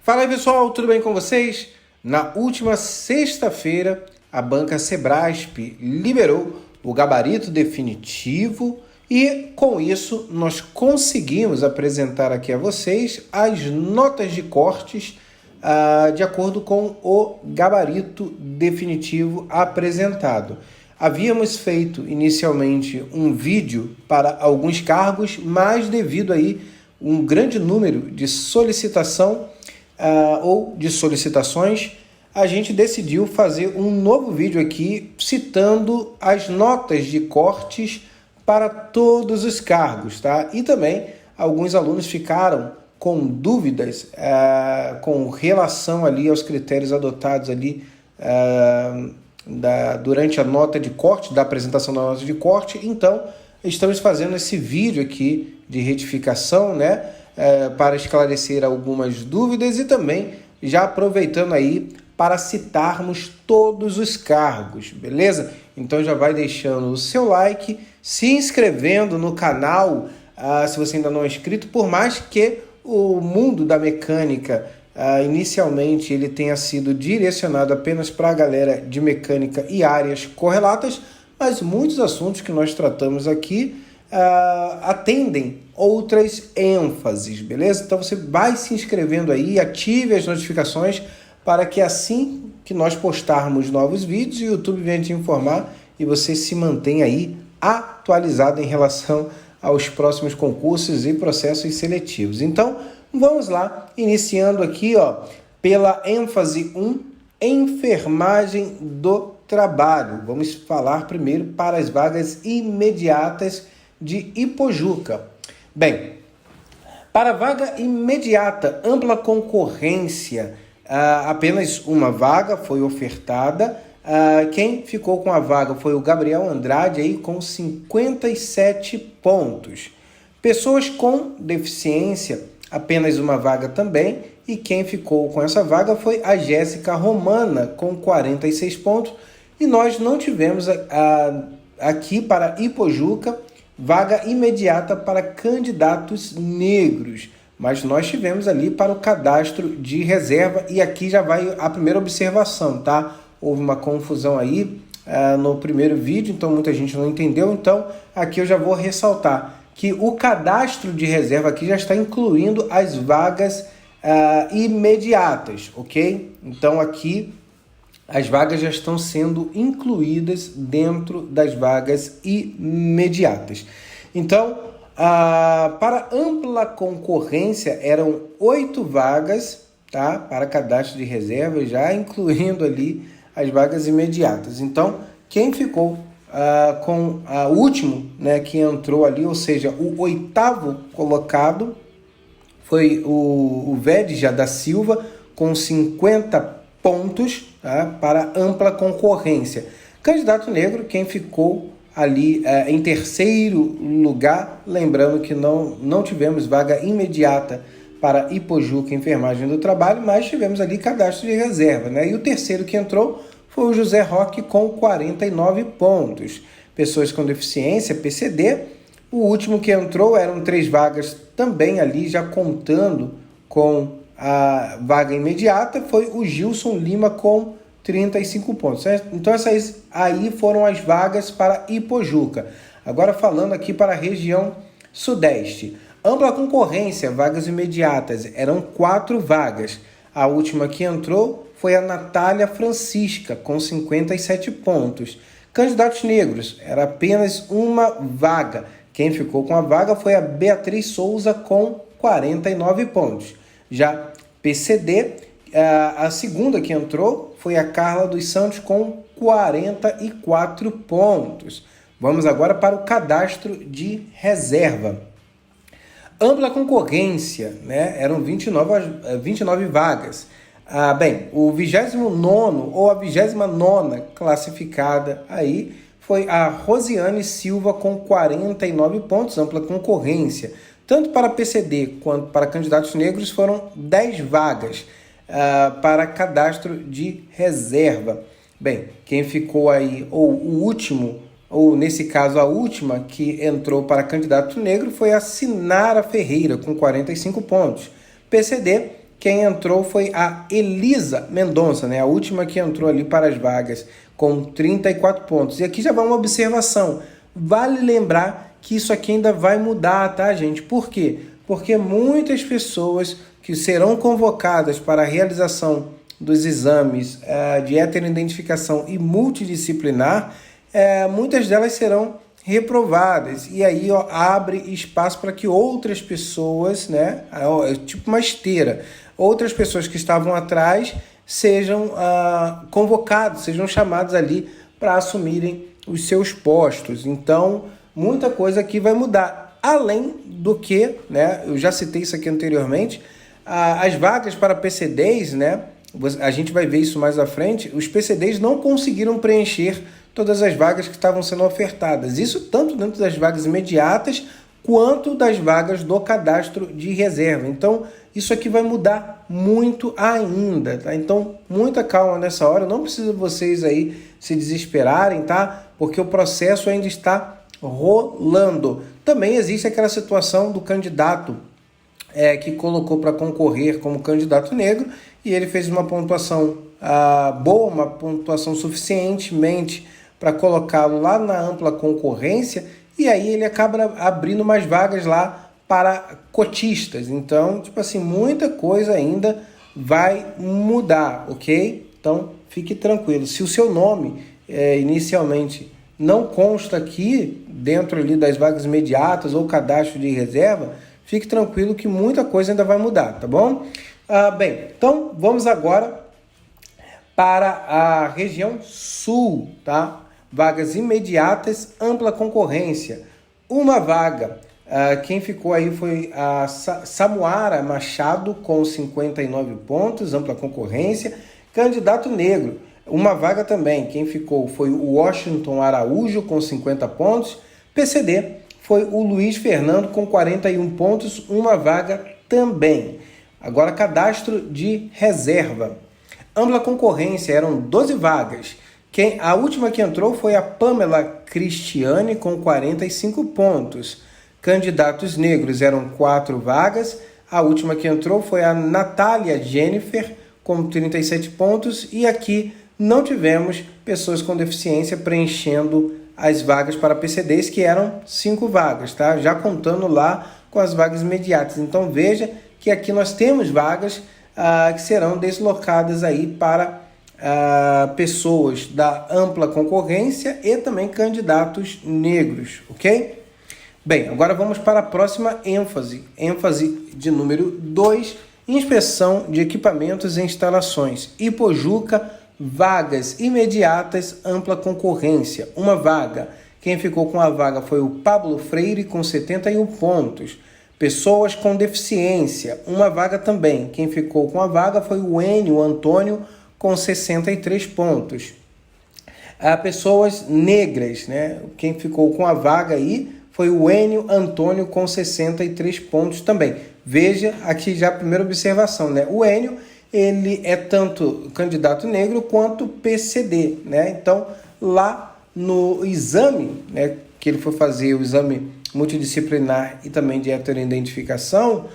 Fala aí pessoal, tudo bem com vocês? Na última sexta-feira, a banca Sebrasp liberou o gabarito definitivo e com isso nós conseguimos apresentar aqui a vocês as notas de cortes de acordo com o gabarito definitivo apresentado. Havíamos feito inicialmente um vídeo para alguns cargos, mas devido aí um grande número de solicitação ou de solicitações, a gente decidiu fazer um novo vídeo aqui citando as notas de cortes para todos os cargos, tá? E também alguns alunos ficaram com dúvidas com relação ali aos critérios adotados ali durante a nota de corte, da apresentação da nota de corte. Então, estamos fazendo esse vídeo aqui de retificação, né? Para esclarecer algumas dúvidas e também já aproveitando aí para citarmos todos os cargos, beleza? Então já vai deixando o seu like, se inscrevendo no canal, se você ainda não é inscrito, por mais que o mundo da mecânica inicialmente ele tenha sido direcionado apenas para a galera de mecânica e áreas correlatas, mas muitos assuntos que nós tratamos aqui atendem outras ênfases, beleza? Então você vai se inscrevendo aí, ative as notificações para que assim que nós postarmos novos vídeos, o YouTube venha te informar e você se mantenha aí atualizado em relação aos próximos concursos e processos seletivos. Então, vamos lá, iniciando aqui, pela ênfase 1, enfermagem do trabalho. Vamos falar primeiro para as vagas imediatas de Ipojuca. Bem, para vaga imediata, ampla concorrência, apenas uma vaga foi ofertada. Quem ficou com a vaga foi o Gabriel Andrade, aí, com 57 pontos. Pessoas com deficiência, apenas uma vaga também. E quem ficou com essa vaga foi a Jéssica Romana, com 46 pontos. E nós não tivemos aqui para Ipojuca vaga imediata para candidatos negros, mas nós tivemos ali para o cadastro de reserva, e aqui já vai a primeira observação, tá? Houve uma confusão aí no primeiro vídeo, então muita gente não entendeu, então aqui eu já vou ressaltar que o cadastro de reserva aqui já está incluindo as vagas imediatas, ok? Então aqui as vagas já estão sendo incluídas dentro das vagas imediatas. Então, para ampla concorrência, eram 8 vagas, tá? Para cadastro de reserva, já incluindo ali as vagas imediatas. Então, quem ficou com o último, né, que entrou ali, ou seja, o 8º colocado, foi o Vedja da Silva, com 50 pontos, tá? Para ampla concorrência. Candidato negro, quem ficou ali em terceiro lugar, lembrando que não tivemos vaga imediata para Ipojuca Enfermagem do Trabalho, mas tivemos ali cadastro de reserva, né? E o terceiro que entrou foi o José Roque com 49 pontos. Pessoas com deficiência, PCD. O último que entrou eram 3 vagas também ali, já contando com a vaga imediata, foi o Gilson Lima com 35 pontos. Certo? Então essas aí foram as vagas para Ipojuca. Agora falando aqui para a região sudeste. Ampla concorrência, vagas imediatas, eram 4 vagas. A última que entrou foi a Natália Francisca, com 57 pontos. Candidatos negros, era apenas uma vaga. Quem ficou com a vaga foi a Beatriz Souza, com 49 pontos. Já PCD, a segunda que entrou foi a Carla dos Santos com 44 pontos. Vamos agora para o cadastro de reserva. Ampla concorrência, né? Eram 29 vagas. Bem, o 29º ou a 29ª classificada aí foi a Rosiane Silva com 49 pontos, ampla concorrência. Tanto para PCD quanto para candidatos negros foram 10 vagas para cadastro de reserva. Bem, quem ficou aí, ou o último, ou nesse caso a última que entrou para candidato negro foi a Sinara Ferreira, com 45 pontos. PCD, quem entrou foi a Elisa Mendonça, né? A última que entrou ali para as vagas, com 34 pontos. E aqui já vai uma observação. Vale lembrar que isso aqui ainda vai mudar, tá, gente? Por quê? Porque muitas pessoas que serão convocadas para a realização dos exames de heteroidentificação e multidisciplinar, muitas delas serão reprovadas. E aí abre espaço para que outras pessoas, né, tipo uma esteira, outras pessoas que estavam atrás sejam convocados, sejam chamados ali para assumirem os seus postos. Então, muita coisa aqui vai mudar. Além do que, né, eu já citei isso aqui anteriormente, as vagas para PCDs, né, a gente vai ver isso mais à frente, os PCDs não conseguiram preencher todas as vagas que estavam sendo ofertadas. Isso tanto dentro das vagas imediatas, quanto das vagas do cadastro de reserva. Então, isso aqui vai mudar muito ainda, tá? Então, muita calma nessa hora, não precisa vocês aí se desesperarem, tá? Porque o processo ainda está rolando. Também existe aquela situação do candidato que colocou para concorrer como candidato negro e ele fez uma pontuação boa, uma pontuação suficientemente para colocá-lo lá na ampla concorrência, e aí ele acaba abrindo mais vagas lá para cotistas. Então, tipo assim, muita coisa ainda vai mudar, ok? Então, fique tranquilo. Se o seu nome inicialmente não consta aqui dentro ali das vagas imediatas ou cadastro de reserva, fique tranquilo que muita coisa ainda vai mudar, tá bom? Bem, então vamos agora para a região sul, tá? Vagas imediatas, ampla concorrência. Uma vaga, quem ficou aí foi a Samuara Machado com 59 pontos, ampla concorrência. Candidato negro, uma vaga também, quem ficou foi o Washington Araújo com 50 pontos. PCD foi o Luiz Fernando com 41 pontos, uma vaga também. Agora cadastro de reserva. Ampla concorrência, eram 12 vagas. A última que entrou foi a Pamela Cristiane com 45 pontos. Candidatos negros eram 4 vagas. A última que entrou foi a Natália Jennifer com 37 pontos. E aqui não tivemos pessoas com deficiência preenchendo as vagas para PCDs, que eram 5 vagas, tá? Já contando lá com as vagas imediatas. Então veja que aqui nós temos vagas que serão deslocadas aí para pessoas da ampla concorrência e também candidatos negros, ok? Bem, agora vamos para a próxima ênfase de número 2, inspeção de equipamentos e instalações. Ipojuca, vagas imediatas, ampla concorrência, uma vaga. Quem ficou com a vaga foi o Pablo Freire com 71 pontos. Pessoas com deficiência, uma vaga também. Quem ficou com a vaga foi o Enio Antônio com 63 pontos. Pessoas negras, né? Quem ficou com a vaga aí foi o Enio Antônio com 63 pontos também. Veja aqui já a primeira observação, né? O Enio, ele é tanto candidato negro quanto PCD, né? Então, lá no exame, né, que ele foi fazer, o exame multidisciplinar e também de heteroidentificação,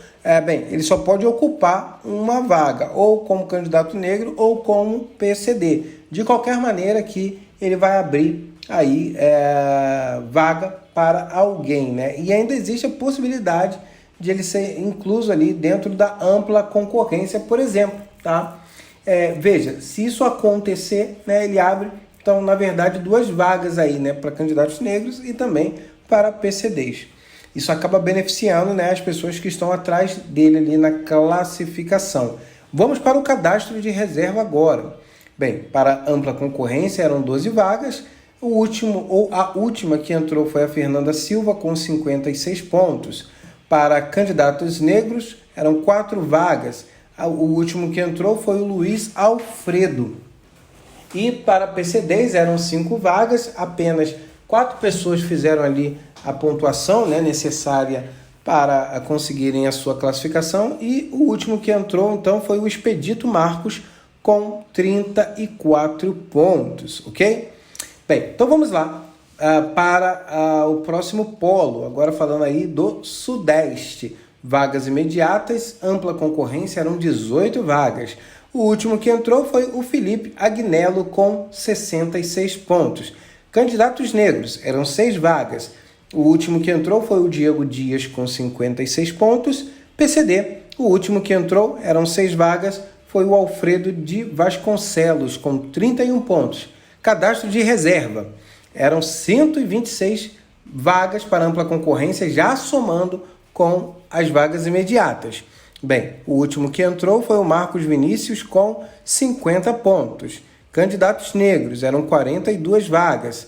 ele só pode ocupar uma vaga, ou como candidato negro ou como PCD. De qualquer maneira que ele vai abrir aí vaga para alguém, né? E ainda existe a possibilidade de ele ser incluso ali dentro da ampla concorrência, por exemplo, tá? Veja, se isso acontecer, né, ele abre, então, na verdade, 2 vagas aí, né, para candidatos negros e também para PCDs. Isso acaba beneficiando, né, as pessoas que estão atrás dele ali na classificação. Vamos para o cadastro de reserva agora. Bem, para ampla concorrência eram 12 vagas. A última que entrou foi a Fernanda Silva com 56 pontos. Para candidatos negros eram 4 vagas. O último que entrou foi o Luiz Alfredo. E para PCDs eram 5 vagas, apenas 4 pessoas fizeram ali a pontuação, né, necessária para conseguirem a sua classificação. E o último que entrou, então, foi o Expedito Marcos com 34 pontos, ok? Bem, então vamos lá para o próximo polo, agora falando aí do Sudeste. Vagas imediatas, ampla concorrência, eram 18 vagas. O último que entrou foi o Felipe Agnello, com 66 pontos. Candidatos negros, eram 6 vagas. O último que entrou foi o Diego Dias, com 56 pontos. PCD, o último que entrou, eram 6 vagas, foi o Alfredo de Vasconcelos, com 31 pontos. Cadastro de reserva, eram 126 vagas para ampla concorrência, já somando com as vagas imediatas. Bem, o último que entrou foi o Marcos Vinícius, com 50 pontos. Candidatos negros, eram 42 vagas.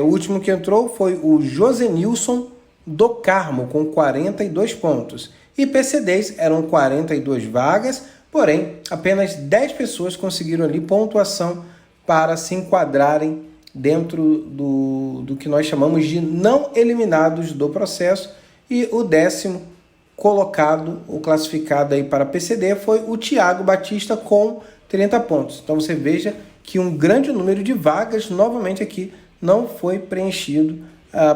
O último que entrou foi o Josenilson do Carmo, com 42 pontos. E PCDs, eram 42 vagas, porém, apenas 10 pessoas conseguiram ali pontuação para se enquadrarem dentro do que nós chamamos de não eliminados do processo. E o 10º colocado, ou classificado aí para PCD, foi o Tiago Batista, com 30 pontos. Então você veja que um grande número de vagas, novamente aqui, não foi preenchido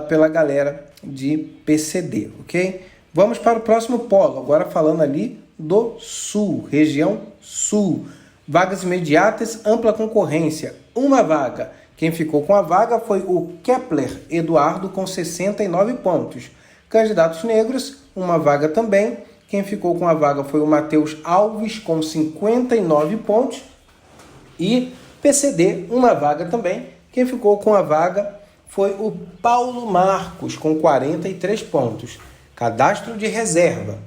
pela galera de PCD, ok? Vamos para o próximo polo, agora falando ali do Sul, região Sul. Vagas imediatas, ampla concorrência, uma vaga. Quem ficou com a vaga foi o Kepler Eduardo, com 69 pontos. Candidatos negros, uma vaga também. Quem ficou com a vaga foi o Matheus Alves, com 59 pontos. E PCD, uma vaga também. Quem ficou com a vaga foi o Paulo Marcos, com 43 pontos. Cadastro de reserva.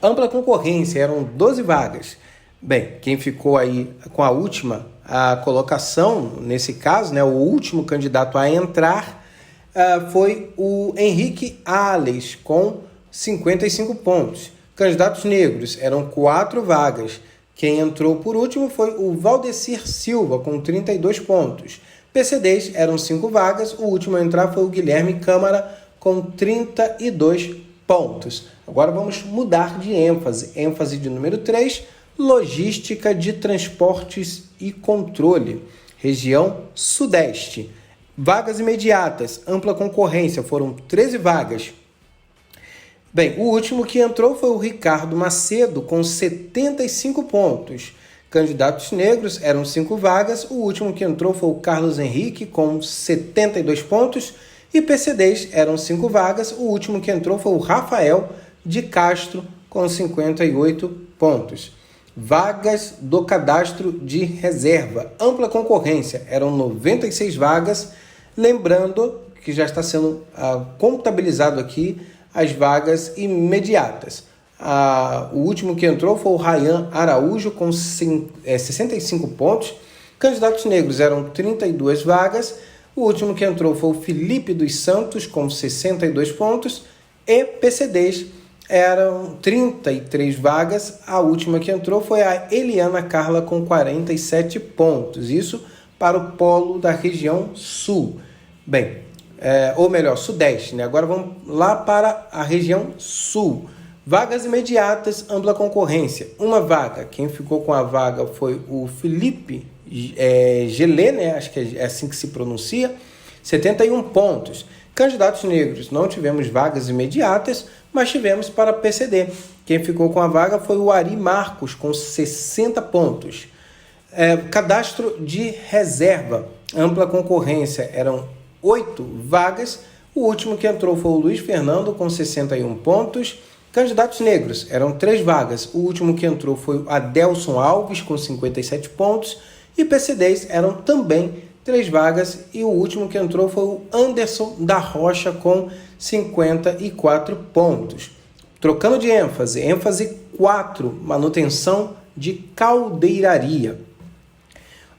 Ampla concorrência, eram 12 vagas. Bem, quem ficou aí com a última colocação, nesse caso, né, o último candidato a entrar, foi o Henrique Ales, com 55 pontos. Candidatos negros, eram 4 vagas. Quem entrou por último foi o Valdecir Silva, com 32 pontos. PCDs, eram 5 vagas. O último a entrar foi o Guilherme Câmara, com 32 pontos. Agora vamos mudar de ênfase. ênfase de número 3, logística de transportes e controle. Região Sudeste. Vagas imediatas, ampla concorrência, foram 13 vagas. Bem, o último que entrou foi o Ricardo Macedo, com 75 pontos. Candidatos negros, eram 5 vagas. O último que entrou foi o Carlos Henrique, com 72 pontos. E PCDs, eram 5 vagas. O último que entrou foi o Rafael de Castro, com 58 pontos. Vagas do cadastro de reserva. Ampla concorrência, eram 96 vagas. Lembrando que já está sendo contabilizado aqui as vagas imediatas. O último que entrou foi o Rayan Araújo, com 65 pontos. Candidatos negros, eram 32 vagas. O último que entrou foi o Felipe dos Santos, com 62 pontos. E PCDs, eram 33 vagas. A última que entrou foi a Eliana Carla, com 47 pontos. Isso para o polo da região Sul. Bem, ou melhor, Sudeste, né? Agora vamos lá para a região Sul. Vagas imediatas, ampla concorrência. Uma vaga. Quem ficou com a vaga foi o Felipe Gelé, né? Acho que é assim que se pronuncia. 71 pontos. Candidatos negros, não tivemos vagas imediatas, mas tivemos para PCD. Quem ficou com a vaga foi o Ari Marcos, com 60 pontos. Cadastro de reserva, ampla concorrência, eram 8 vagas. O último que entrou foi o Luiz Fernando, com 61 pontos. Candidatos negros, eram 3 vagas. O último que entrou foi o Adelson Alves, com 57 pontos. E PCDs, eram também 3 vagas. E o último que entrou foi o Anderson da Rocha, com 54 pontos. Trocando de ênfase, ênfase 4, manutenção de caldeiraria.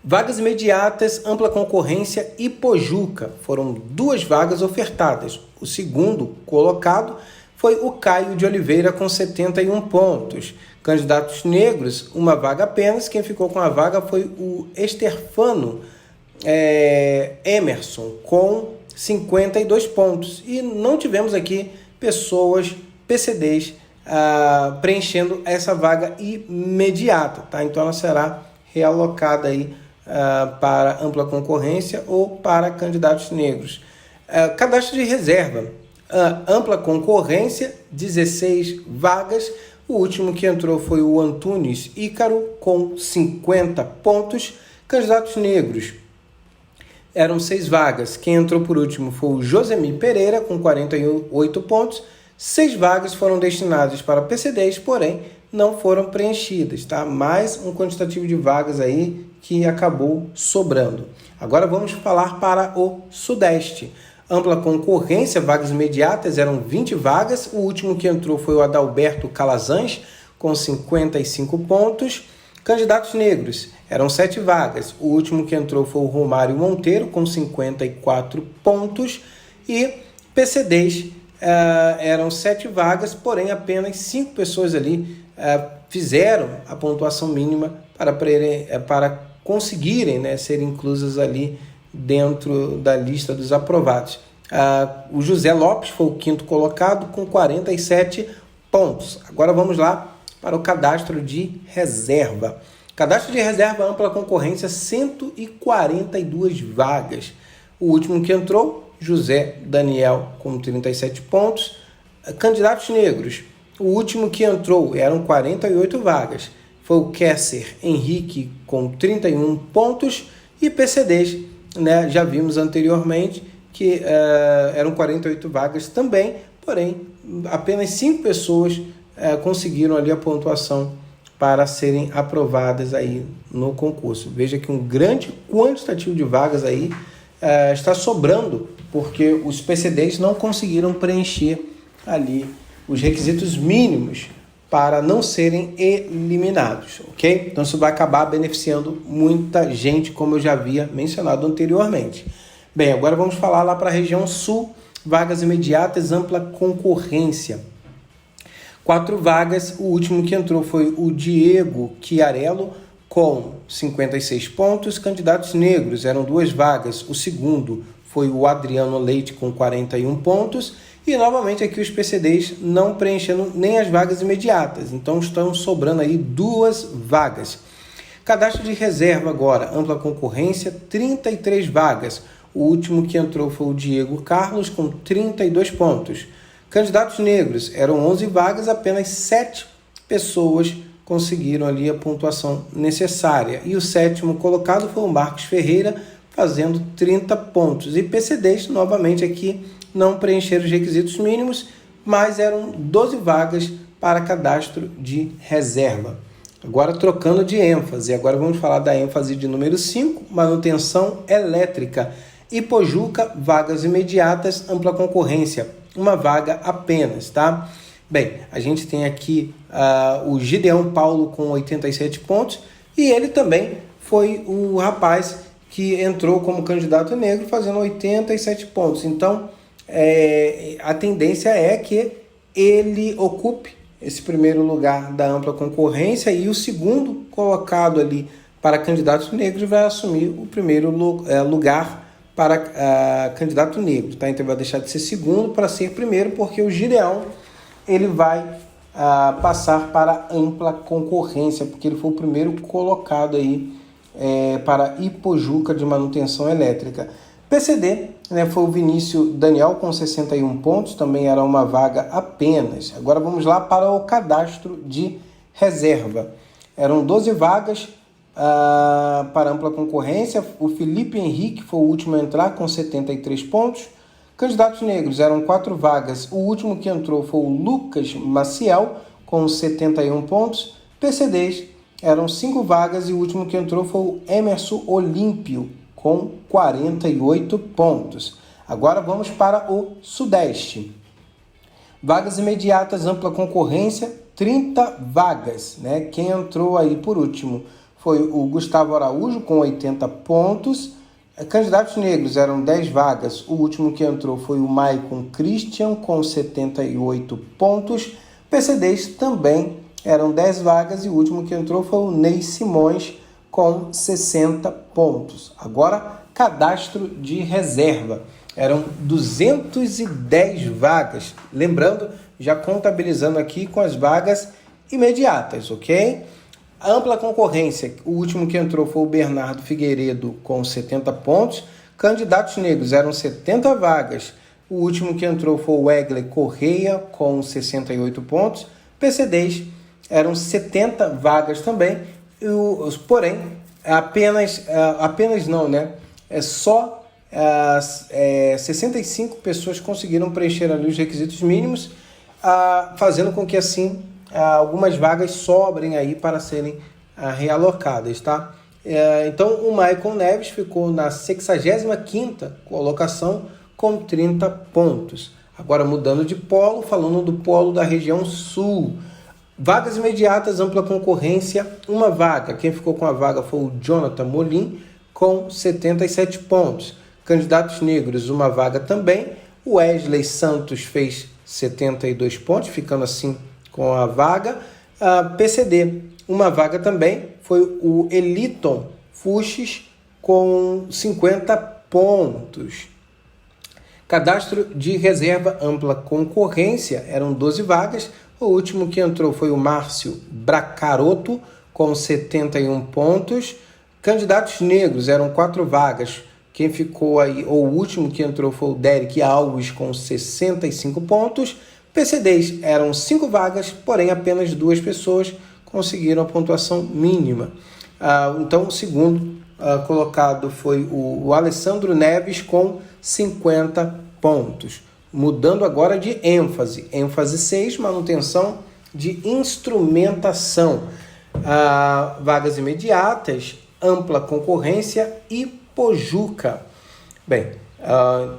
Vagas imediatas, ampla concorrência e Pojuca. Foram 2 vagas ofertadas. O segundo colocado foi o Caio de Oliveira, com 71 pontos. Candidatos negros, uma vaga apenas. Quem ficou com a vaga foi o Esterfano Emerson, com 52 pontos. E não tivemos aqui pessoas, PCDs, preenchendo essa vaga imediata, tá? Então ela será realocada aí para ampla concorrência ou para candidatos negros. Cadastro de reserva, Ampla concorrência, 16 vagas. O último que entrou foi o Antunes Ícaro, com 50 pontos. Candidatos negros, eram 6 vagas. Quem entrou por último foi o Josemir Pereira, com 48 pontos. 6 vagas foram destinadas para PCDs, porém não foram preenchidas, tá? Mais um quantitativo de vagas aí que acabou sobrando. Agora vamos falar para o Sudeste. Ampla concorrência, vagas imediatas, eram 20 vagas. O último que entrou foi o Adalberto Calazans, com 55 pontos. Candidatos negros, eram 7 vagas. O último que entrou foi o Romário Monteiro, com 54 pontos. E PCDs, eram 7 vagas, porém apenas 5 pessoas ali fizeram a pontuação mínima para conseguirem, né, ser inclusas ali dentro da lista dos aprovados. O José Lopes foi o 5º colocado com 47 pontos. Agora vamos lá para o cadastro de reserva. Cadastro de reserva ampla concorrência, 142 vagas. O último que entrou, José Daniel, com 37 pontos. Candidatos negros, o último que entrou, eram 48 vagas. Foi o Kesser Henrique, com 31 pontos. E PCDs, né, já vimos anteriormente que eram 48 vagas também, porém apenas 5 pessoas conseguiram ali a pontuação para serem aprovadas aí no concurso. Veja que um grande quantitativo de vagas aí está sobrando, porque os PCDs não conseguiram preencher ali os requisitos mínimos para não serem eliminados, ok? Então isso vai acabar beneficiando muita gente, como eu já havia mencionado anteriormente. Bem, agora vamos falar lá para a região sul, vagas imediatas, ampla concorrência. 4 vagas, o último que entrou foi o Diego Chiarello, com 56 pontos. Candidatos negros, eram 2 vagas, o segundo foi o Adriano Leite, com 41 pontos. E novamente aqui os PCDs não preenchendo nem as vagas imediatas, então estão sobrando aí 2 vagas. Cadastro de reserva agora, ampla concorrência, 33 vagas. O último que entrou foi o Diego Carlos, com 32 pontos. Candidatos negros, eram 11 vagas, apenas 7 pessoas conseguiram ali a pontuação necessária. E o 7º colocado foi o Marcos Ferreira, fazendo 30 pontos. E PCDs, novamente aqui, não preencheram os requisitos mínimos, mas eram 12 vagas para cadastro de reserva. Agora trocando de ênfase, agora vamos falar da ênfase de número 5, manutenção elétrica. Ipojuca, vagas imediatas, ampla concorrência, 1 vaga apenas, tá? Bem, a gente tem aqui o Gideão Paulo com 87 pontos e ele também foi o rapaz que entrou como candidato negro fazendo 87 pontos. Então, a tendência é que ele ocupe esse primeiro lugar da ampla concorrência e o segundo colocado ali para candidatos negros vai assumir o primeiro lugar para candidato negro, tá? Então vai deixar de ser segundo para ser primeiro, porque o Gideão ele vai passar para ampla concorrência, porque ele foi o primeiro colocado aí para Ipojuca de manutenção elétrica. PCD, né, foi o Vinícius Daniel com 61 pontos, também era 1 vaga apenas. Agora vamos lá para o cadastro de reserva. Eram 12 vagas para ampla concorrência. O Felipe Henrique foi o último a entrar com 73 pontos. Candidatos negros, eram 4 vagas. O último que entrou foi o Lucas Maciel com 71 pontos. PCDs, eram 5 vagas e o último que entrou foi o Emerson Olímpio com 48 pontos. Agora vamos para o Sudeste. Vagas imediatas, ampla concorrência, 30 vagas, né? Quem entrou aí por último foi o Gustavo Araújo com 80 pontos. Candidatos negros, eram 10 vagas. O último que entrou foi o Maicon Christian com 78 pontos. PCDs também eram 10 vagas e o último que entrou foi o Ney Simões com 60 pontos. Agora, cadastro de reserva. Eram 210 vagas. Lembrando, já contabilizando aqui com as vagas imediatas, ok? Ampla concorrência. O último que entrou foi o Bernardo Figueiredo com 70 pontos. Candidatos negros, eram 70 vagas. O último que entrou foi o Wegley Correia, com 68 pontos. PCDs eram 70 vagas também, porém, apenas não, né? Só 65 pessoas conseguiram preencher ali os requisitos mínimos, fazendo com que assim algumas vagas sobrem aí para serem realocadas, tá? Então o Maicon Neves ficou na 65ª colocação com 30 pontos. Agora mudando de polo, falando do polo da região sul. Vagas imediatas, ampla concorrência, uma vaga. Quem ficou com a vaga foi o Jonathan Molim, com 77 pontos. Candidatos negros, uma vaga também. O Wesley Santos fez 72 pontos, ficando assim com a vaga. PCD, uma vaga também, foi o Eliton Fuchs, com 50 pontos. Cadastro de reserva, ampla concorrência, eram 12 vagas. O último que entrou foi o Márcio Bracaroto, com 71 pontos. Candidatos negros, eram 4 vagas. Quem ficou aí, ou o último que entrou foi o Derek Alves, com 65 pontos. PCDs, eram 5 vagas, porém apenas 2 pessoas conseguiram a pontuação mínima. Então, o segundo colocado foi o Alessandro Neves, com 50 pontos. Mudando agora de ênfase. ênfase 6, manutenção de instrumentação. Vagas imediatas, ampla concorrência e Pojuca. Bem,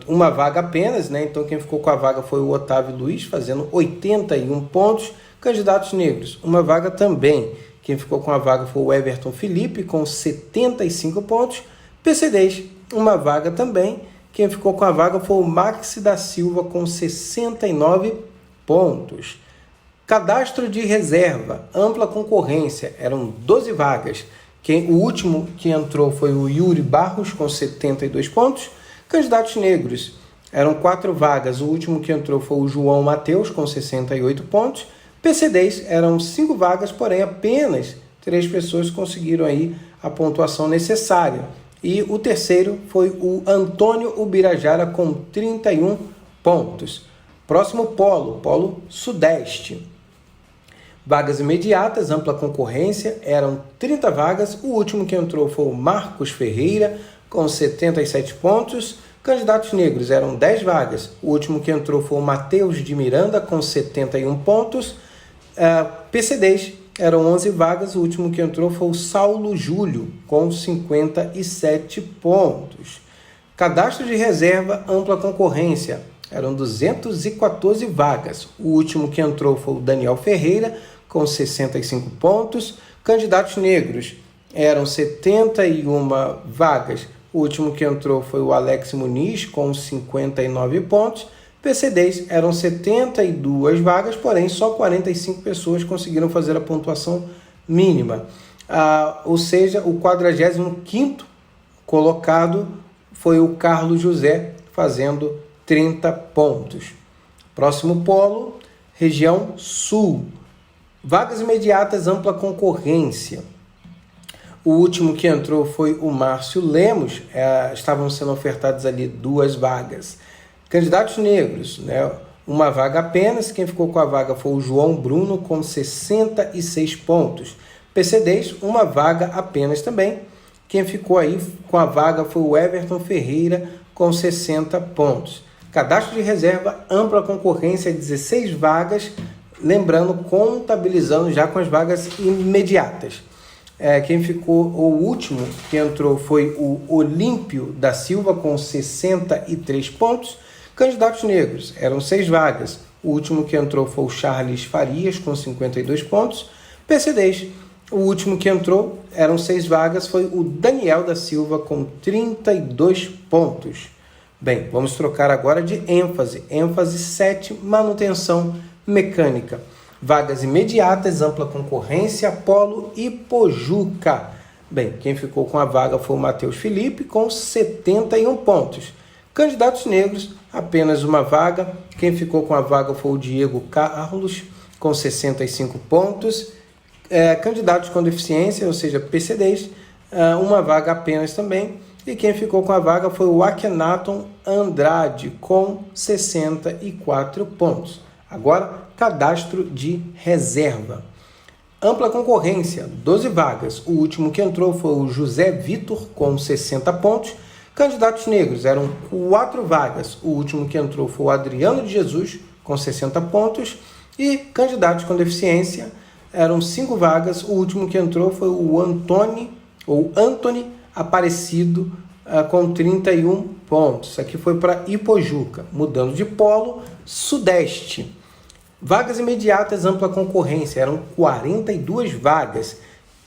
uma vaga apenas, né? Então quem ficou com a vaga foi o Otávio Luiz, fazendo 81 pontos. Candidatos negros, uma vaga também. Quem ficou com a vaga foi o Everton Felipe, com 75 pontos. PCDs, uma vaga também. Quem ficou com a vaga foi o Maxi da Silva, com 69 pontos. Cadastro de reserva, ampla concorrência, eram 12 vagas. O último que entrou foi o Yuri Barros, com 72 pontos. Candidatos negros, eram 4 vagas. O último que entrou foi o João Mateus, com 68 pontos. PCDs, eram 5 vagas, porém apenas 3 pessoas conseguiram aí a pontuação necessária. E o terceiro foi o Antônio Ubirajara, com 31 pontos. Próximo polo Sudeste. Vagas imediatas, ampla concorrência, eram 30 vagas. O último que entrou foi o Marcos Ferreira, com 77 pontos. Candidatos negros, eram 10 vagas. O último que entrou foi o Matheus de Miranda, com 71 pontos. PCDs, eram 11 vagas. O último que entrou foi o Saulo Júlio, com 57 pontos. Cadastro de reserva, ampla concorrência, eram 214 vagas. O último que entrou foi o Daniel Ferreira, com 65 pontos. Candidatos negros, eram 71 vagas. O último que entrou foi o Alex Muniz, com 59 pontos. PCDs, eram 72 vagas, porém só 45 pessoas conseguiram fazer a pontuação mínima. Ou seja, o 45º colocado foi o Carlos José, fazendo 30 pontos. Próximo polo, região sul. Vagas imediatas, ampla concorrência. O último que entrou foi o Márcio Lemos. Estavam sendo ofertadas ali 2 vagas. Candidatos negros, né? Uma vaga apenas. Quem ficou com a vaga foi o João Bruno, com 66 pontos. PCDs, uma vaga apenas também. Quem ficou aí com a vaga foi o Everton Ferreira, com 60 pontos. Cadastro de reserva, ampla concorrência, 16 vagas, lembrando, contabilizando já com as vagas imediatas. Quem ficou, o último que entrou foi o Olímpio da Silva, com 63 pontos. Candidatos negros, eram 6 vagas. O último que entrou foi o Charles Farias, com 52 pontos. PCDs, o último que entrou, eram 6 vagas, foi o Daniel da Silva, com 32 pontos. Bem, vamos trocar agora de ênfase. ênfase 7, manutenção mecânica. Vagas imediatas, ampla concorrência, polo e Pojuca. Bem, quem ficou com a vaga foi o Matheus Felipe, com 71 pontos. Candidatos negros, apenas uma vaga. Quem ficou com a vaga foi o Diego Carlos, com 65 pontos. Candidatos com deficiência, ou seja, PCDs, uma vaga apenas também. e quem ficou com a vaga foi o Akhenaton Andrade, com 64 pontos. Agora, cadastro de reserva. Ampla concorrência, 12 vagas. O último que entrou foi o José Vitor, com 60 pontos. Candidatos negros, eram 4 vagas. O último que entrou foi o Adriano de Jesus, com 60 pontos. E candidatos com deficiência, eram 5 vagas. O último que entrou foi o Antony Aparecido, com 31 pontos. Isso aqui foi para Ipojuca. Mudando de polo, Sudeste. Vagas imediatas, ampla concorrência, eram 42 vagas.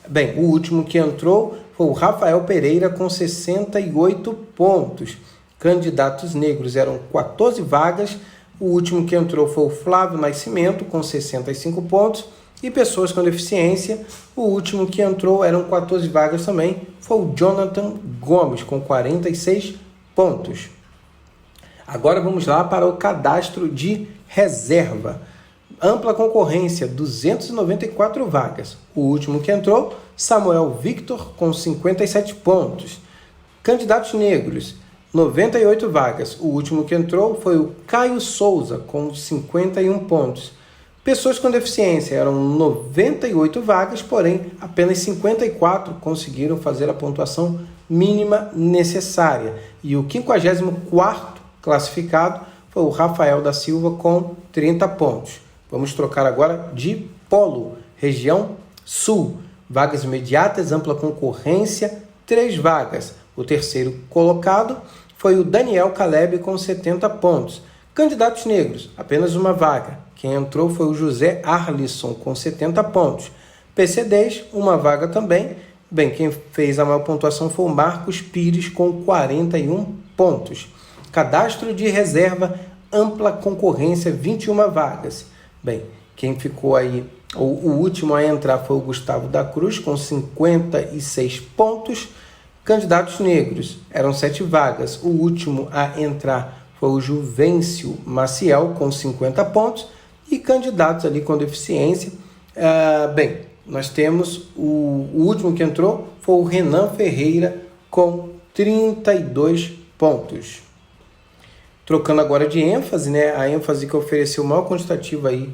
Bem, o último que entrou foi o Rafael Pereira, com 68 pontos. Candidatos negros, eram 14 vagas. O último que entrou foi o Flávio Nascimento, com 65 pontos. E pessoas com deficiência, o último que entrou, eram 14 vagas também, foi o Jonathan Gomes, com 46 pontos. Agora vamos lá para o cadastro de reserva. Ampla concorrência, 294 vagas. O último que entrou, Samuel Victor, com 57 pontos. Candidatos negros, 98 vagas. O último que entrou foi o Caio Souza, com 51 pontos. Pessoas com deficiência, eram 98 vagas, porém apenas 54 conseguiram fazer a pontuação mínima necessária. E o 54º classificado foi o Rafael da Silva, com 30 pontos. Vamos trocar agora de polo. Região Sul. Vagas imediatas, ampla concorrência, 3 vagas. O terceiro colocado foi o Daniel Caleb, com 70 pontos. Candidatos negros, apenas uma vaga. Quem entrou foi o José Arlisson, com 70 pontos. PCDs, uma vaga também. Bem, quem fez a maior pontuação foi o Marcos Pires, com 41 pontos. Cadastro de reserva, ampla concorrência, 21 vagas. Bem, quem ficou aí, o último a entrar foi o Gustavo da Cruz, com 56 pontos. Candidatos negros, eram 7 vagas. O último a entrar foi o Juvencio Maciel, com 50 pontos. E candidatos ali com deficiência, bem, nós temos o último que entrou foi o Renan Ferreira, com 32 pontos. Trocando agora de ênfase, né? A ênfase que ofereceu o maior quantitativo aí,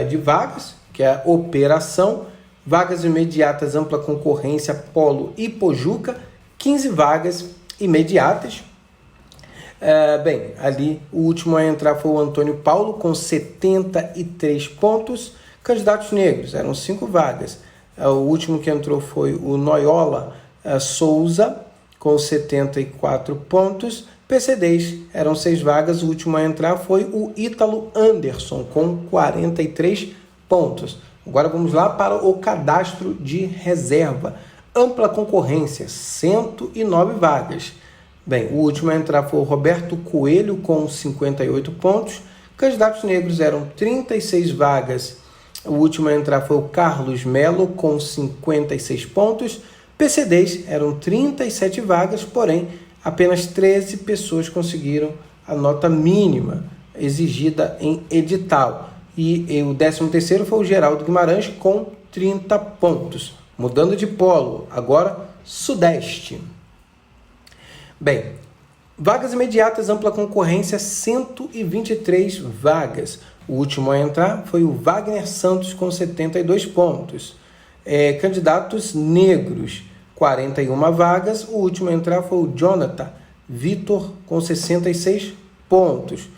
de vagas, que é a operação. Vagas imediatas, ampla concorrência, polo Ipojuca, 15 vagas imediatas. Bem, ali o último a entrar foi o Antônio Paulo, com 73 pontos. Candidatos negros, eram 5 vagas. O último que entrou foi o Noiola Souza, com 74 pontos. PCDs, eram 6 vagas. O último a entrar foi o Ítalo Anderson, com 43 pontos. Agora vamos lá para o cadastro de reserva. Ampla concorrência, 109 vagas. Bem, o último a entrar foi o Roberto Coelho, com 58 pontos. Candidatos negros, eram 36 vagas. O último a entrar foi o Carlos Melo, com 56 pontos. PCDs, eram 37 vagas, porém apenas 13 pessoas conseguiram a nota mínima exigida em edital. E o 13º foi o Geraldo Guimarães, com 30 pontos. Mudando de polo, agora Sudeste. Bem, vagas imediatas, ampla concorrência, 123 vagas. O último a entrar foi o Wagner Santos, com 72 pontos. Candidatos negros, 41 vagas. O último a entrar foi o Jonathan Vitor, com 66 pontos.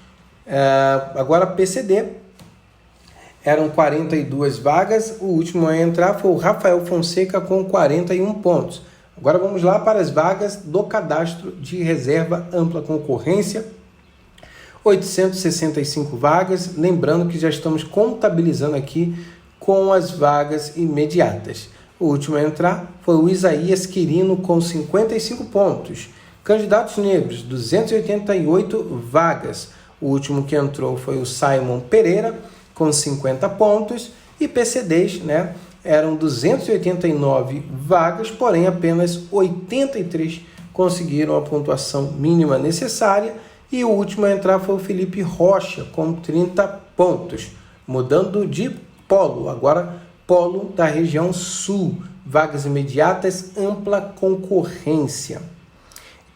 Agora PCD, eram 42 vagas. O último a entrar foi o Rafael Fonseca, com 41 pontos. Agora vamos lá para as vagas do cadastro de reserva, ampla concorrência, 865 vagas. Lembrando que já estamos contabilizando aqui com as vagas imediatas. O último a entrar foi o Isaías Quirino, com 55 pontos. Candidatos negros, 288 vagas. O último que entrou foi o Simon Pereira, com 50 pontos. E PCDs, né? Eram 289 vagas, porém apenas 83 conseguiram a pontuação mínima necessária. E o último a entrar foi o Felipe Rocha, com 30 pontos. Mudando de polo, agora polo da região Sul. Vagas imediatas, ampla concorrência.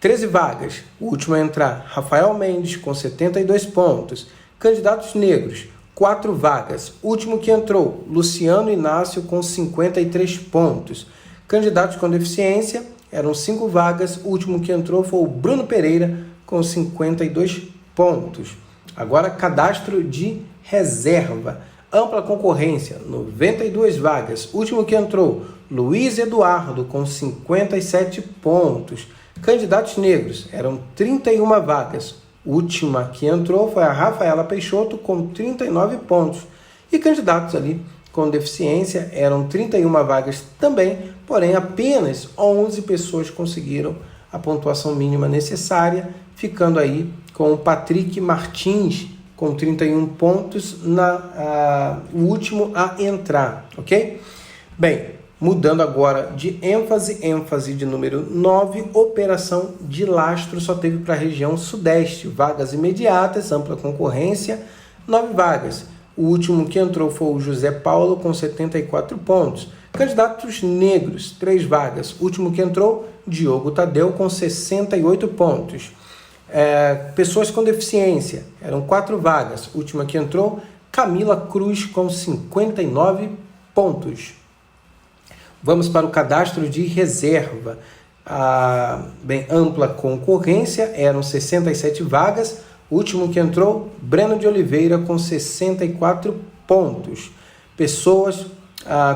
13 vagas. O último a entrar, Rafael Mendes, com 72 pontos. Candidatos negros, 4 vagas. O último que entrou, Luciano Inácio, com 53 pontos. Candidatos com deficiência, eram 5 vagas. O último que entrou foi o Bruno Pereira, com 52 pontos. Agora, cadastro de reserva. Ampla concorrência, 92 vagas. O último que entrou, Luiz Eduardo, com 57 pontos. Candidatos negros, eram 31 vagas. A última que entrou foi a Rafaela Peixoto, com 39 pontos. E candidatos ali com deficiência, eram 31 vagas também, porém apenas 11 pessoas conseguiram a pontuação mínima necessária, ficando aí com o Patrick Martins, com 31 pontos, o último a entrar, ok? Bem, mudando agora de ênfase de número 9, operação de lastro só teve para a região sudeste, vagas imediatas, ampla concorrência, 9 vagas. O último que entrou foi o José Paulo, com 74 pontos. Candidatos negros, 3 vagas. O último que entrou, Diogo Tadeu, com 68 pontos. Pessoas com deficiência, eram 4 vagas. A última que entrou, Camila Cruz, com 59 pontos. Vamos para o cadastro de reserva. Ampla concorrência, eram 67 vagas. O último que entrou, Breno de Oliveira, com 64 pontos. Pessoas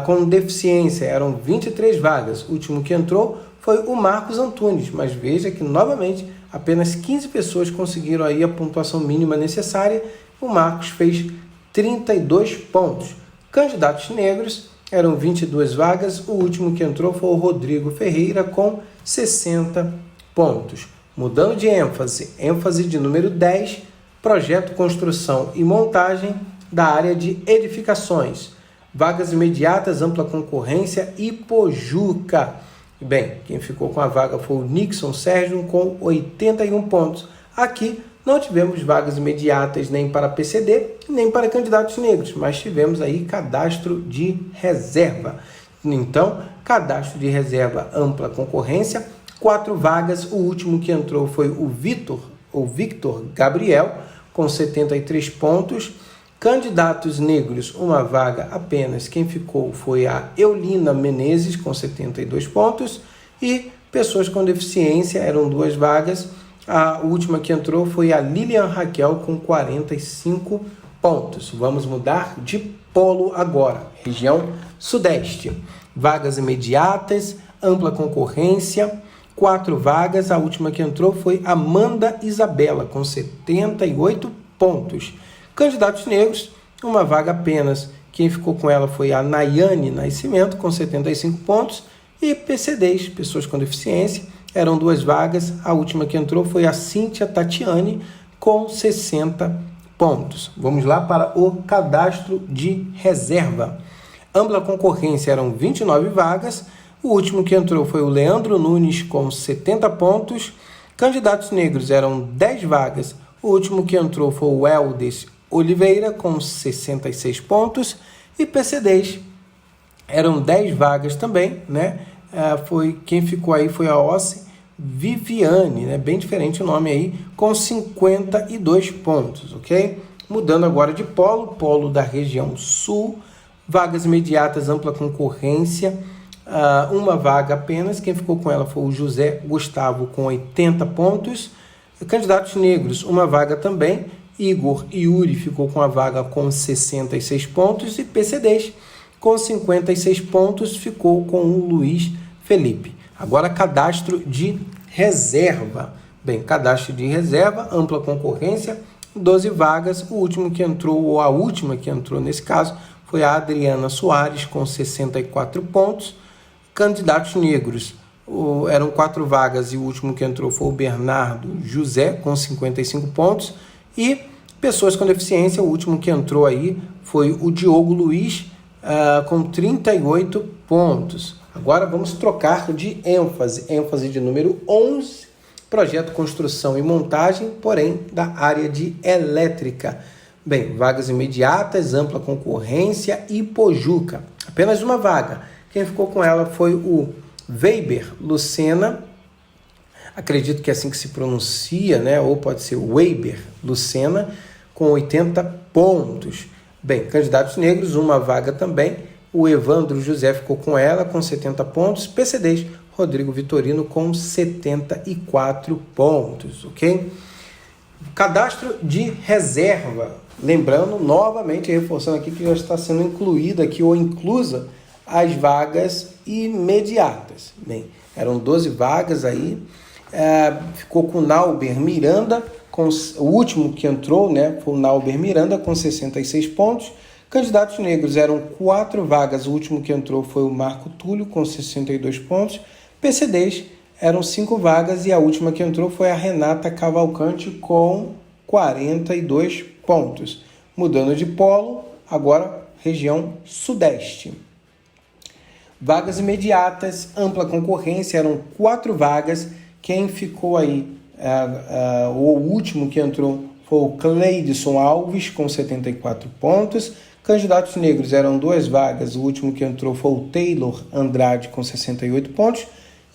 com deficiência, eram 23 vagas. O último que entrou foi o Marcos Antunes, mas veja que, novamente, apenas 15 pessoas conseguiram aí a pontuação mínima necessária. O Marcos fez 32 pontos. Candidatos negros, eram 22 vagas. O último que entrou foi o Rodrigo Ferreira, com 60 pontos. Mudando de ênfase de número 10, projeto, construção e montagem da área de edificações. Vagas imediatas, ampla concorrência, Ipojuca. Bem, quem ficou com a vaga foi o Nixon Sérgio, com 81 pontos. Aqui não tivemos vagas imediatas nem para PCD, nem para candidatos negros, mas tivemos aí cadastro de reserva. Então, cadastro de reserva, ampla concorrência, 4 vagas. O último que entrou foi o Victor Gabriel, com 73 pontos. Candidatos negros, 1 vaga apenas. Quem ficou foi a Eulina Menezes, com 72 pontos. E pessoas com deficiência, eram 2 vagas. A última que entrou foi a Lilian Raquel, com 45 pontos. Vamos mudar de polo agora. Região Sudeste. Vagas imediatas, ampla concorrência, 4 vagas. A última que entrou foi Amanda Isabela, com 78 pontos. Candidatos negros, 1 vaga apenas. Quem ficou com ela foi a Nayane Nascimento, com 75 pontos. E PCDs, pessoas com deficiência, eram 2 vagas. A última que entrou foi a Cíntia Tatiane, com 60 pontos. Vamos lá para o cadastro de reserva. Ampla concorrência, eram 29 vagas. O último que entrou foi o Leandro Nunes, com 70 pontos. Candidatos negros, eram 10 vagas. O último que entrou foi o Eldes Oliveira, com 66 pontos. E PCDs, eram 10 vagas também, né? Quem ficou aí foi a Ossi Viviane, né? Bem diferente o nome aí, com 52 pontos, ok? Mudando agora de polo da região sul. Vagas imediatas, ampla concorrência, 1 vaga apenas. Quem ficou com ela foi o José Gustavo, com 80 pontos. Candidatos negros, 1 vaga também. Igor Yuri ficou com a vaga com 66 pontos. E PCDs, com 56 pontos, ficou com o Luiz Felipe. Agora, cadastro de reserva. Bem, cadastro de reserva, ampla concorrência, 12 vagas. O último que entrou, ou a última que entrou nesse caso, foi a Adriana Soares, com 64 pontos. Candidatos negros, eram 4 vagas e o último que entrou foi o Bernardo José, com 55 pontos. E pessoas com deficiência, o último que entrou aí foi o Diogo Luiz, com 38 pontos. Agora vamos trocar de ênfase de número 11, projeto, construção e montagem, porém da área de elétrica. Bem, vagas imediatas, ampla concorrência, Ipojuca. Apenas 1 vaga. Quem ficou com ela foi o Weber Lucena. acredito que é assim que se pronuncia, né? Ou pode ser Weber Lucena, com 80 pontos. Bem, candidatos negros, uma vaga também. O Evandro José ficou com ela, com 70 pontos. PCDs, Rodrigo Vitorino, com 74 pontos, ok? Cadastro de reserva. Lembrando, novamente, reforçando aqui que já está sendo incluída aqui ou inclusa as vagas imediatas. Bem, eram 12 vagas aí. Ficou com o Nauber Miranda, o último que entrou, né, foi o Nauber Miranda, com 66 pontos. Candidatos negros eram 4 vagas, o último que entrou foi o Marco Túlio, com 62 pontos. PCDs eram 5 vagas e a última que entrou foi a Renata Cavalcante, com 42 pontos. Mudando de polo, agora região sudeste. Vagas imediatas, ampla concorrência, eram 4 vagas. Quem ficou aí, o último que entrou foi o Cleidson Alves, com 74 pontos. Candidatos negros eram 2 vagas, o último que entrou foi o Taylor Andrade, com 68 pontos.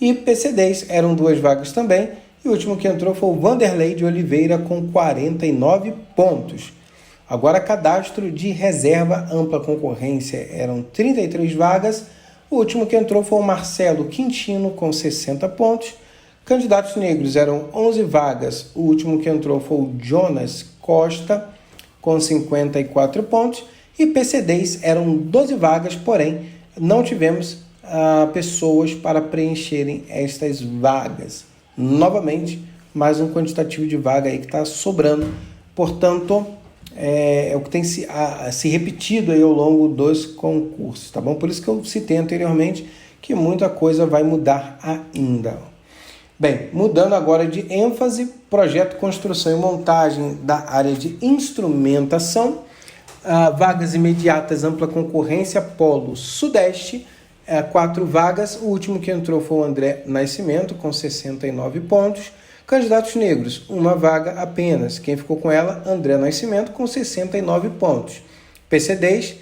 E PCDs eram 2 vagas também, e o último que entrou foi o Vanderlei de Oliveira, com 49 pontos. Agora, cadastro de reserva, ampla concorrência, eram 33 vagas, o último que entrou foi o Marcelo Quintino, com 60 pontos. Candidatos negros eram 11 vagas, o último que entrou foi o Jonas Costa, com 54 pontos. E PCDs eram 12 vagas, porém não tivemos pessoas para preencherem estas vagas. Novamente, mais um quantitativo de vaga aí que está sobrando. Portanto, é o que tem se repetido aí ao longo dos concursos, tá bom? Por isso que eu citei anteriormente que muita coisa vai mudar ainda. Bem, mudando agora de ênfase, projeto, construção e montagem da área de instrumentação. Vagas imediatas, ampla concorrência, polo sudeste, 4 vagas, o último que entrou foi o André Nascimento, com 69 pontos. Candidatos negros, uma vaga apenas, quem ficou com ela? André Nascimento, com 69 pontos. PCDs,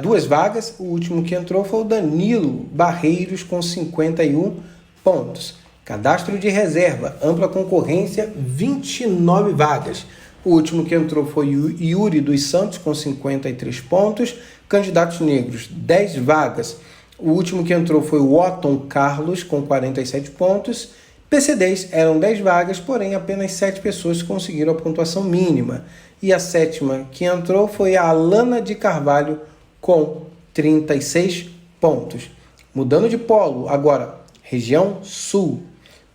2 vagas, o último que entrou foi o Danilo Barreiros, com 51 pontos. Cadastro de reserva, ampla concorrência, 29 vagas. O último que entrou foi o Yuri dos Santos, com 53 pontos. Candidatos negros, 10 vagas. O último que entrou foi o Otton Carlos, com 47 pontos. PCDs eram 10 vagas, porém apenas 7 pessoas conseguiram a pontuação mínima. E a sétima que entrou foi a Alana de Carvalho, com 36 pontos. Mudando de polo, agora, região sul.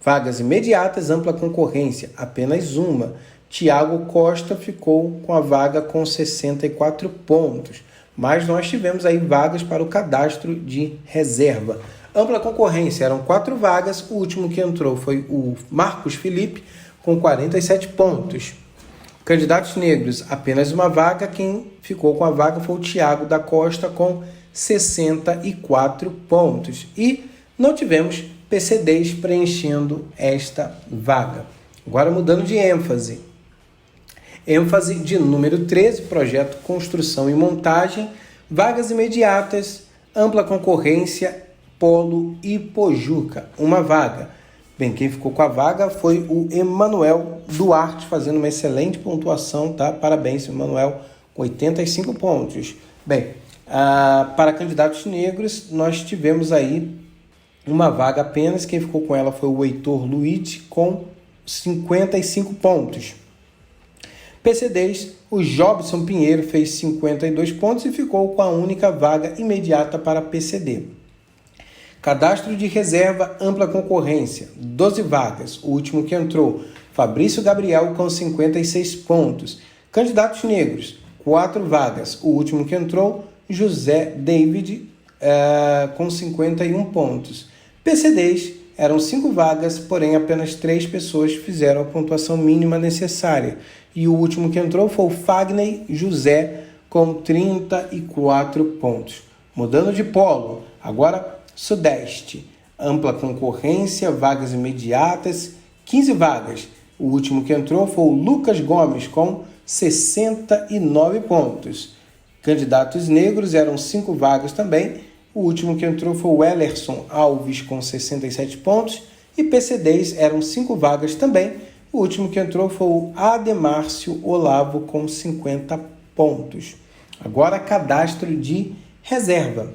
Vagas imediatas, ampla concorrência, apenas uma. Tiago Costa ficou com a vaga com 64 pontos. Mas nós tivemos aí vagas para o cadastro de reserva. Ampla concorrência, eram 4 vagas. O último que entrou foi o Marcos Felipe, com 47 pontos. Candidatos negros, apenas uma vaga. Quem ficou com a vaga foi o Tiago da Costa, com 64 pontos. E não tivemos PCDs preenchendo esta vaga. Agora, mudando de ênfase. ênfase de número 13, projeto construção e montagem, vagas imediatas, ampla concorrência, Polo e Pojuca, uma vaga. Bem, quem ficou com a vaga foi o Emanuel Duarte, fazendo uma excelente pontuação, tá? Parabéns, Emanuel, com 85 pontos. Bem, para candidatos negros, nós tivemos aí uma vaga apenas. Quem ficou com ela foi o Heitor Luiz, com 55 pontos. PCDs, o Jobson Pinheiro fez 52 pontos e ficou com a única vaga imediata para PCD. Cadastro de reserva, ampla concorrência, 12 vagas. O último que entrou, Fabrício Gabriel, com 56 pontos. Candidatos negros, 4 vagas. O último que entrou, José David, com 51 pontos. PCDs, eram 5 vagas, porém apenas 3 pessoas fizeram a pontuação mínima necessária. E o último que entrou foi o Fagner José, com 34 pontos. Mudando de polo, agora Sudeste, ampla concorrência, vagas imediatas, 15 vagas. O último que entrou foi o Lucas Gomes, com 69 pontos. Candidatos negros, eram 5 vagas também. O último que entrou foi o Ellerson Alves, com 67 pontos. E PCDs eram 5 vagas também. O último que entrou foi o Ademárcio Olavo com 50 pontos. Agora, cadastro de reserva.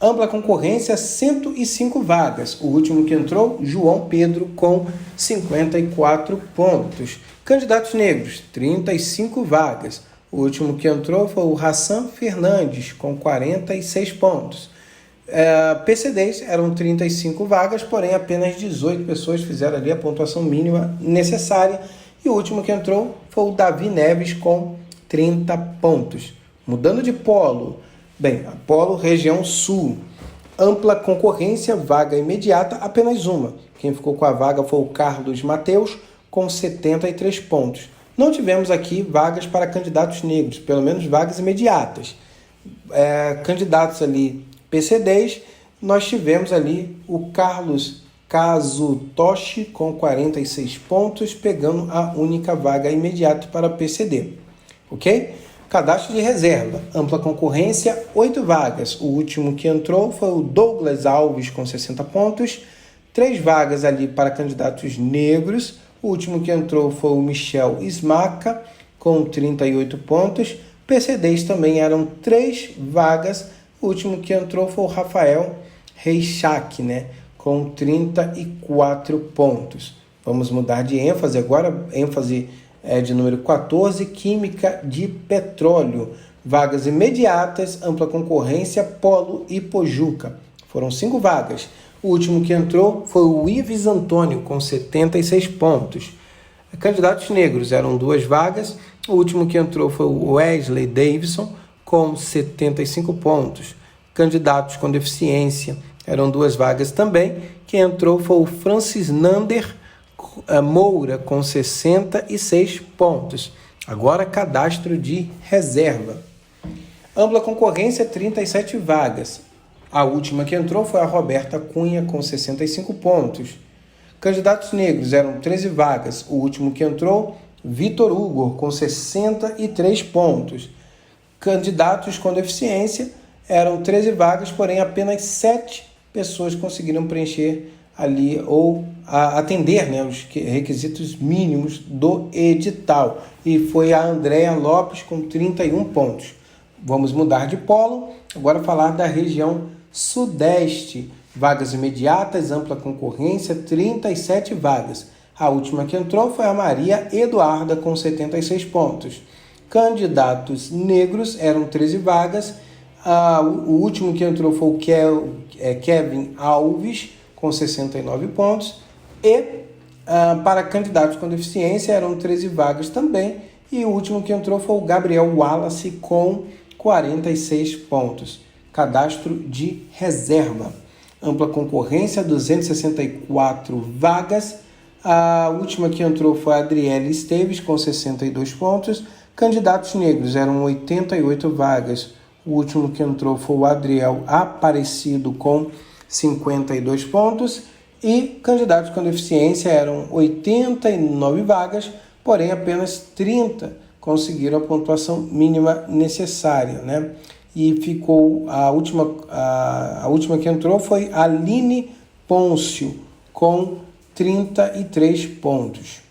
Ampla concorrência, 105 vagas. O último que entrou, João Pedro, com 54 pontos. Candidatos negros, 35 vagas. O último que entrou foi o Hassan Fernandes, com 46 pontos. PCDs eram 35 vagas, porém apenas 18 pessoas fizeram ali a pontuação mínima necessária. E o último que entrou foi o Davi Neves, com 30 pontos. Mudando de polo. Bem, Polo Região Sul, ampla concorrência, vaga imediata, apenas uma. Quem ficou com a vaga foi o Carlos Mateus, com 73 pontos. Não tivemos aqui vagas para candidatos negros, pelo menos vagas imediatas. Candidatos ali PCDs, nós tivemos ali o Carlos Kazutoshi, com 46 pontos, pegando a única vaga imediata para PCD. Ok? Cadastro de reserva, ampla concorrência, 8 vagas. O último que entrou foi o Douglas Alves, com 60 pontos. 3 vagas ali para candidatos negros. O último que entrou foi o Michel Smaca, com 38 pontos. PCDs também eram 3 vagas. O último que entrou foi o Rafael Reichach, né, com 34 pontos. Vamos mudar de ênfase agora, ênfase de número 14, Química de Petróleo. Vagas imediatas, ampla concorrência, Polo e Pojuca. Foram 5 vagas. O último que entrou foi o Ives Antônio, com 76 pontos. Candidatos negros eram 2 vagas. O último que entrou foi o Wesley Davidson, com 75 pontos. Candidatos com deficiência eram 2 vagas também. Quem entrou foi o Francis Nander Moura, com 66 pontos. Agora, cadastro de reserva. Ampla concorrência, 37 vagas. A última que entrou foi a Roberta Cunha, com 65 pontos. Candidatos negros eram 13 vagas. O último que entrou, Vitor Hugo, com 63 pontos. Candidatos com deficiência eram 13 vagas, porém apenas 7 pessoas conseguiram preencher ali ou atender, né, os requisitos mínimos do edital. E foi a Andréa Lopes com 31 pontos. Vamos mudar de polo, agora falar da região sudeste. Vagas imediatas, ampla concorrência, 37 vagas. A última que entrou foi a Maria Eduarda, com 76 pontos. Candidatos negros eram 13 vagas. O último que entrou foi o Kevin Alves, com 69 pontos. E para candidatos com deficiência eram 13 vagas também. E o último que entrou foi o Gabriel Wallace, com 46 pontos. Cadastro de reserva. Ampla concorrência, 264 vagas. A última que entrou foi a Adriele Esteves, com 62 pontos. Candidatos negros eram 88 vagas. O último que entrou foi o Adriel Aparecido, com 52 pontos. E candidatos com deficiência eram 89 vagas, porém apenas 30 conseguiram a pontuação mínima necessária, né? E ficou a última que entrou foi a Aline Pôncio, com 33 pontos.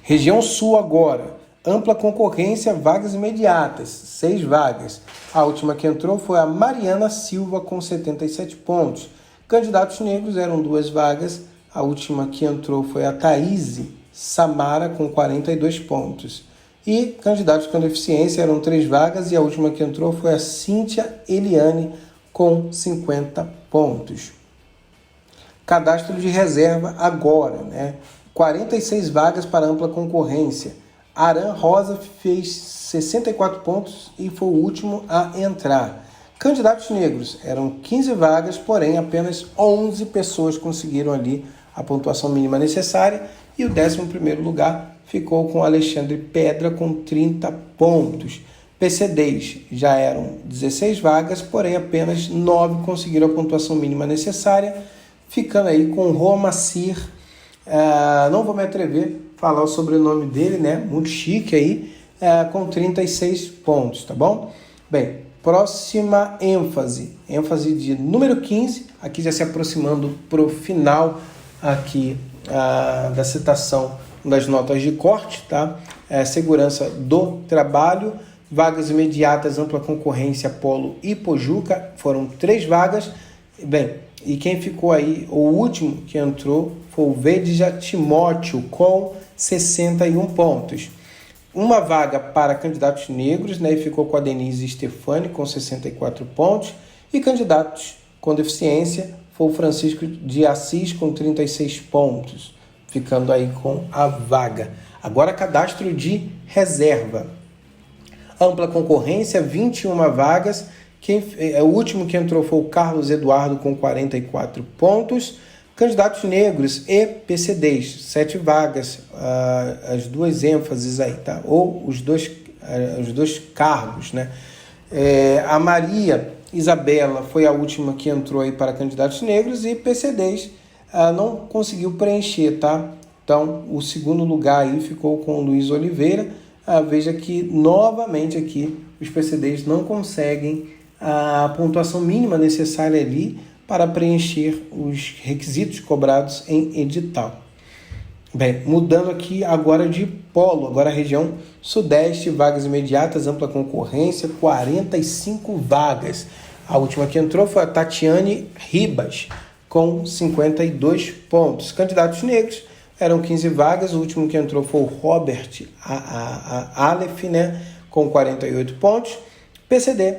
Região Sul agora. Ampla concorrência, vagas imediatas, 6 vagas. A última que entrou foi a Mariana Silva, com 77 pontos. Candidatos negros eram 2 vagas. A última que entrou foi a Thaís Samara, com 42 pontos. E candidatos com deficiência eram 3 vagas. E a última que entrou foi a Cíntia Eliane, com 50 pontos. Cadastro de reserva agora, né? 46 vagas para ampla concorrência. Aran Rosa fez 64 pontos e foi o último a entrar. Candidatos negros eram 15 vagas, porém apenas 11 pessoas conseguiram ali a pontuação mínima necessária. E o 11º lugar ficou com Alexandre Pedra, com 30 pontos. PCDs já eram 16 vagas, porém apenas 9 conseguiram a pontuação mínima necessária, ficando aí com Romacir. Não vou me atrever a falar o sobrenome dele, né? Muito chique aí, com 36 pontos, tá bom? Bem, próxima ênfase de número 15, aqui já se aproximando para o final aqui da citação das notas de corte, tá? Segurança do trabalho, vagas imediatas, ampla concorrência, Polo e Pojuca, foram 3 vagas. Bem, e quem ficou aí, o último que entrou, foi o Vedja Timóteo, com 61 pontos. Uma vaga para candidatos negros, né, e ficou com a Denise Stefani, com 64 pontos. E candidatos com deficiência, foi o Francisco de Assis, com 36 pontos, ficando aí com a vaga. Agora, cadastro de reserva. Ampla concorrência, 21 vagas. O último que entrou foi o Carlos Eduardo, com 44 pontos. Candidatos negros e PCDs, 7 vagas, as 2 ênfases aí, tá? Ou os dois cargos, né? A Maria Isabela foi a última que entrou aí para candidatos negros, e PCDs não conseguiu preencher, tá? Então, o segundo lugar aí ficou com o Luiz Oliveira. Veja que, novamente aqui, os PCDs não conseguem a pontuação mínima necessária ali para preencher os requisitos cobrados em edital. Bem, mudando aqui agora de polo, agora a região sudeste, vagas imediatas, ampla concorrência, 45 vagas. A última que entrou foi a Tatiane Ribas, com 52 pontos. Candidatos negros, eram 15 vagas, o último que entrou foi o Robert Aleph, né, com 48 pontos. PCD,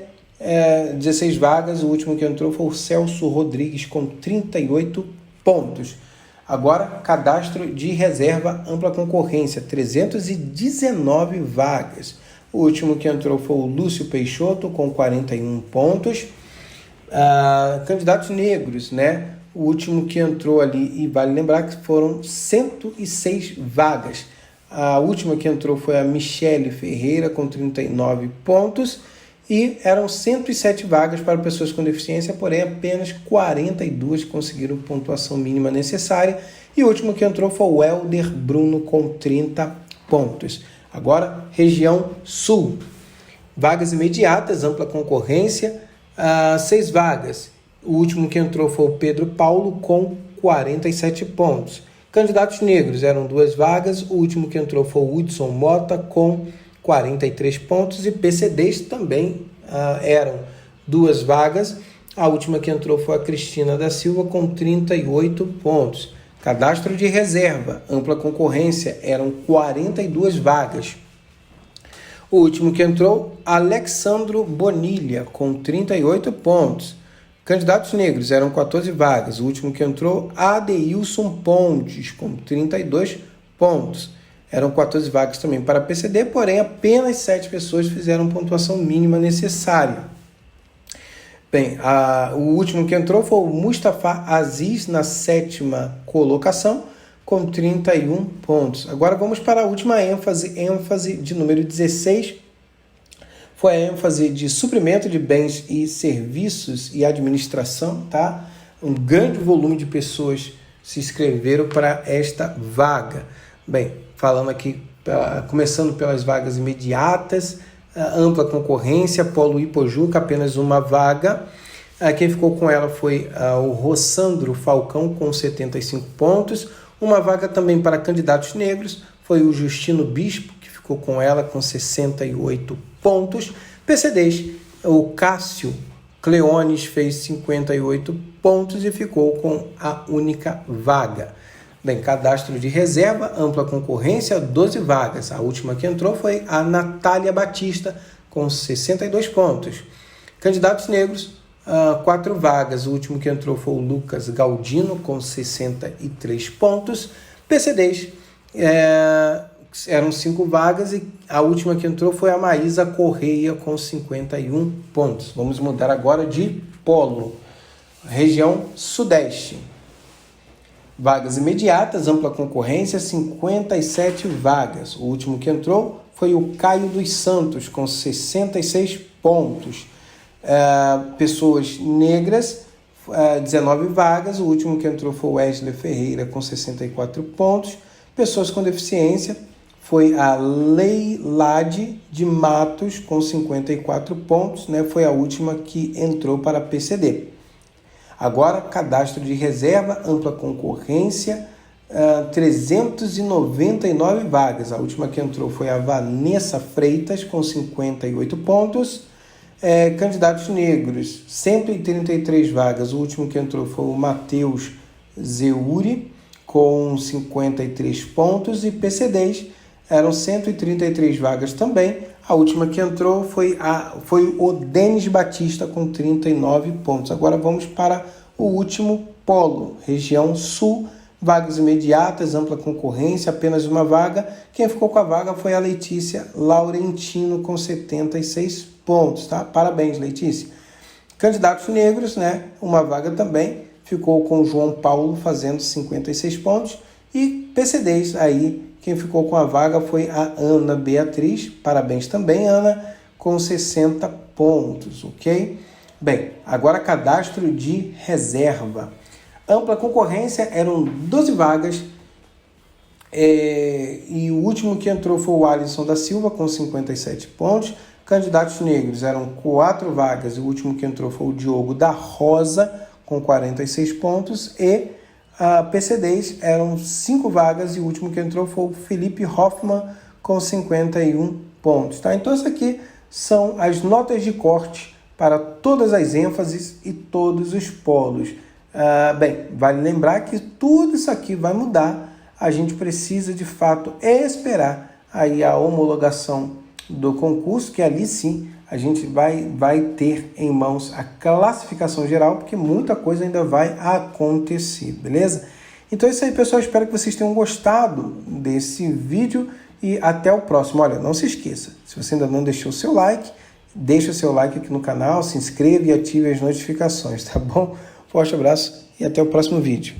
16 vagas, o último que entrou foi o Celso Rodrigues, com 38 pontos. Agora, cadastro de reserva, ampla concorrência, 319 vagas. O último que entrou foi o Lúcio Peixoto, com 41 pontos. Candidatos negros, né? O último que entrou ali, e vale lembrar que foram 106 vagas. A última que entrou foi a Michele Ferreira, com 39 pontos. E eram 107 vagas para pessoas com deficiência, porém apenas 42 conseguiram pontuação mínima necessária. E o último que entrou foi o Helder Bruno, com 30 pontos. Agora, região sul. Vagas imediatas, ampla concorrência, 6 vagas. O último que entrou foi o Pedro Paulo, com 47 pontos. Candidatos negros, eram 2 vagas. O último que entrou foi o Hudson Mota, com 43 pontos. E PCDs também eram 2 vagas. A última que entrou foi a Cristina da Silva, com 38 pontos. Cadastro de reserva, ampla concorrência, eram 42 vagas. O último que entrou, Alexandro Bonilha, com 38 pontos. Candidatos negros, eram 14 vagas. O último que entrou, Adeilson Pontes, com 32 pontos. Eram 14 vagas também para PCD, porém apenas 7 pessoas fizeram pontuação mínima necessária. Bem, o último que entrou foi o Mustafa Aziz, na 7ª colocação, com 31 pontos. Agora vamos para a última ênfase de número 16. Foi a ênfase de suprimento de bens e serviços e administração, tá? Um grande volume de pessoas se inscreveram para esta vaga. Bem, falando aqui, começando pelas vagas imediatas, ampla concorrência, Polo e Pojuca, apenas uma vaga. Quem ficou com ela foi o Rossandro Falcão, com 75 pontos. Uma vaga também para candidatos negros foi o Justino Bispo, que ficou com ela com 68 pontos. PCDs, o Cássio Cleones fez 58 pontos e ficou com a única vaga. Bem, cadastro de reserva, ampla concorrência, 12 vagas. A última que entrou foi a Natália Batista, com 62 pontos. Candidatos negros, 4 vagas. O último que entrou foi o Lucas Galdino, com 63 pontos. PCDs, eram 5 vagas, e a última que entrou foi a Maísa Correia, com 51 pontos. Vamos mudar agora de polo. Região sudeste. Vagas imediatas, ampla concorrência, 57 vagas. O último que entrou foi o Caio dos Santos, com 66 pontos. Pessoas negras, 19 vagas. O último que entrou foi o Wesley Ferreira, com 64 pontos. Pessoas com deficiência, foi a Leilade de Matos, com 54 pontos, né? Foi a última que entrou para a PCD. Agora, cadastro de reserva, ampla concorrência, 399 vagas. A última que entrou foi a Vanessa Freitas, com 58 pontos. Candidatos negros, 133 vagas. O último que entrou foi o Matheus Zeuri, com 53 pontos. E PCDs eram 133 vagas também. A última que entrou foi o Denis Batista, com 39 pontos. Agora vamos para o último polo, região sul. Vagas imediatas, ampla concorrência, apenas uma vaga. Quem ficou com a vaga foi a Letícia Laurentino, com 76 pontos, tá? Parabéns, Letícia. Candidatos negros, né? Uma vaga também. Ficou com o João Paulo, fazendo 56 pontos. E PCDs, aí, quem ficou com a vaga foi a Ana Beatriz. Parabéns também, Ana, com 60 pontos, ok? Bem, agora cadastro de reserva. Ampla concorrência, eram 12 vagas, e o último que entrou foi o Alisson da Silva, com 57 pontos. Candidatos negros eram 4 vagas, e o último que entrou foi o Diogo da Rosa, com 46 pontos. E PCDs eram 5 vagas, e o último que entrou foi o Felipe Hoffmann, com 51 pontos. Tá? Então, isso aqui são as notas de corte para todas as ênfases e todos os polos. Bem, vale lembrar que tudo isso aqui vai mudar. A gente precisa, de fato, esperar aí a homologação do concurso, que ali sim a gente vai ter em mãos a classificação geral, porque muita coisa ainda vai acontecer, beleza? Então é isso aí, pessoal. Espero que vocês tenham gostado desse vídeo e até o próximo. Olha, não se esqueça, se você ainda não deixou o seu like, deixa o seu like aqui no canal, se inscreva e ative as notificações, tá bom? Forte abraço e até o próximo vídeo.